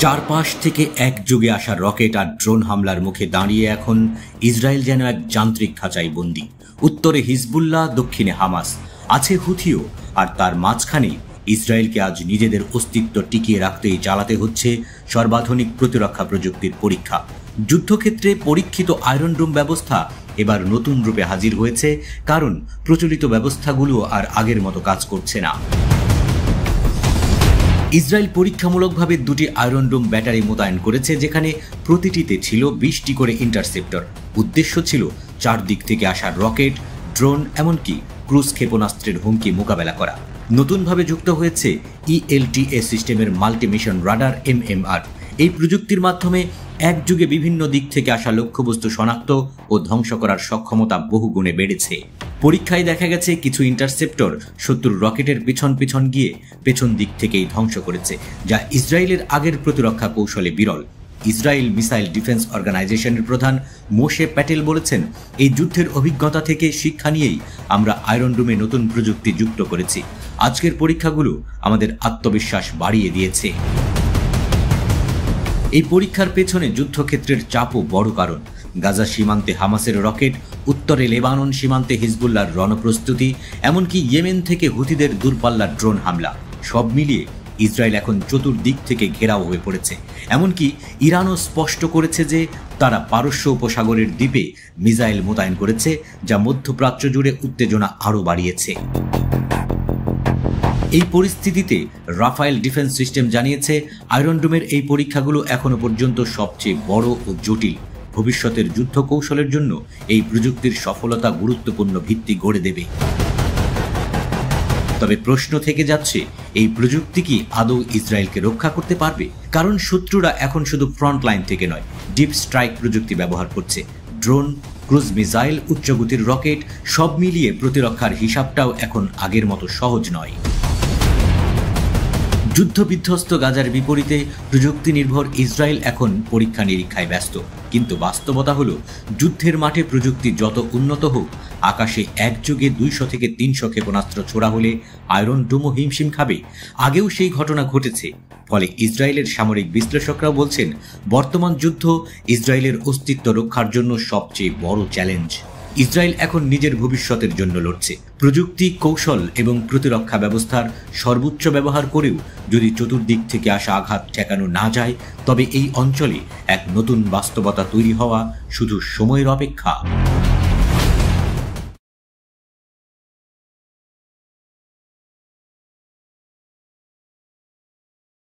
চারপাশ থেকে একযোগে আসা রকেট আর ড্রোন হামলার মুখে দাঁড়িয়ে এখন ইসরায়েল যেন এক যান্ত্রিক খাঁচায় বন্দী। উত্তরে হিজবুল্লাহ, দক্ষিণে হামাস, আছে হুথিও, আর তার মাঝখানে ইসরায়েলকে আজ নিজেদের অস্তিত্ব টিকিয়ে রাখতেই চালাতে হচ্ছে সর্বাধুনিক প্রতিরক্ষা প্রযুক্তির পরীক্ষা। যুদ্ধক্ষেত্রে পরীক্ষিত আয়রন ডোম ব্যবস্থা এবার নতুন রূপে হাজির হয়েছে, কারণ প্রচলিত ব্যবস্থাগুলো আর আগের মতো কাজ করছে না। ইসরায়েল পরীক্ষামূলকভাবে দুটি আয়রন ডোম ব্যাটারি মোতায়েন করেছে, যেখানে প্রতিটিতে ছিল 20টি করে ইন্টারসেপ্টর। উদ্দেশ্য ছিল চারদিক থেকে আসা রকেট, ড্রোন, এমনকি ক্রুজ ক্ষেপণাস্ত্রের হুমকি মোকাবেলা করা। নতুনভাবে যুক্ত হয়েছে ELTA সিস্টেমের মাল্টিমিশন রাডার MMR। এই প্রযুক্তির মাধ্যমে একযুগে বিভিন্ন দিক থেকে আসা লক্ষ্যবস্তু শনাক্ত ও ধ্বংস করার সক্ষমতা বহুগুণে বেড়েছে। পরীক্ষায় দেখা গেছে কিছু ইন্টারসেপ্টর শত্রুর রকেটের পিছন পিছন গিয়ে পেছন দিক থেকেই ধ্বংস করেছে, যা ইসরায়েলের আগের প্রতিরক্ষা কৌশলে বিরল। ইসরায়েল মিসাইল ডিফেন্স অর্গানাইজেশনের প্রধান মোশে প্যাটেল বলেছেন, এই যুদ্ধের অভিজ্ঞতা থেকে শিক্ষা নিয়েই আমরা আয়রন ডোমে নতুন প্রযুক্তি যুক্ত করেছি। আজকের পরীক্ষাগুলো আমাদের আত্মবিশ্বাস বাড়িয়ে দিয়েছে। এই পরীক্ষার পেছনে যুদ্ধক্ষেত্রের চাপও বড় কারণ। গাজা সীমান্তে হামাসের রকেট, উত্তরে লেবানন সীমান্তে হিজবুল্লাহর রণপ্রস্তুতি, এমনকি ইয়েমেন থেকে হুথিদের দূরপাল্লার ড্রোন হামলা, সব মিলিয়ে ইসরায়েল এখন চতুর্দিক থেকে ঘেরাও হয়ে পড়েছে। এমনকি ইরানও স্পষ্ট করেছে যে তারা পারস্য উপসাগরের দ্বীপে মিসাইল মোতায়েন করেছে, যা মধ্যপ্রাচ্য জুড়ে উত্তেজনা আরও বাড়িয়েছে। এই পরিস্থিতিতে রাফায়েল ডিফেন্স সিস্টেম জানিয়েছে, আয়রন ডোমের এই পরীক্ষাগুলো এখনো পর্যন্ত সবচেয়ে বড় ও জটিল। ভবিষ্যতের যুদ্ধ কৌশলের জন্য এই প্রযুক্তির সফলতা গুরুত্বপূর্ণ ভিত্তি গড়ে দেবে। তবে প্রশ্ন থেকে যাচ্ছে, এই প্রযুক্তি কি আদৌ ইসরায়েলকে রক্ষা করতে পারবে? কারণ শত্রুরা এখন শুধু ফ্রন্ট লাইন থেকে নয়, ডিপ স্ট্রাইক প্রযুক্তি ব্যবহার করছে। ড্রোন, ক্রুজ মিসাইল, উচ্চগতির রকেট, সব মিলিয়ে প্রতিরক্ষার হিসাবটাও এখন আগের মতো সহজ নয়। যুদ্ধবিধ্বস্ত গাজার বিপরীতে প্রযুক্তি নির্ভর ইসরায়েল এখন পরীক্ষা নিরীক্ষায় ব্যস্ত। কিন্তু বাস্তবতা হলো, যুদ্ধের মাঠে প্রযুক্তি যত উন্নত হোক, আকাশে একযোগে 200 থেকে 300 ক্ষেপণাস্ত্র ছোড়া হলে আয়রন ডোমও হিমশিম খাবে। আগেও সেই ঘটনা ঘটেছে। ফলে ইসরায়েলের সামরিক বিশ্লেষকরাও বলছেন, বর্তমান যুদ্ধ ইসরায়েলের অস্তিত্ব রক্ষার জন্য সবচেয়ে বড় চ্যালেঞ্জ। ইসরায়েল এখন নিজের ভবিষ্যতের জন্য লড়ছে। প্রযুক্তি, কৌশল এবং প্রতিরক্ষা ব্যবস্থার সর্বোচ্চ ব্যবহার করেও যদি চতুর্দিক থেকে আসা আঘাত ঠেকানো না যায়, তবে এই অঞ্চলে এক নতুন বাস্তবতা তৈরি হওয়া শুধু সময়ের অপেক্ষা।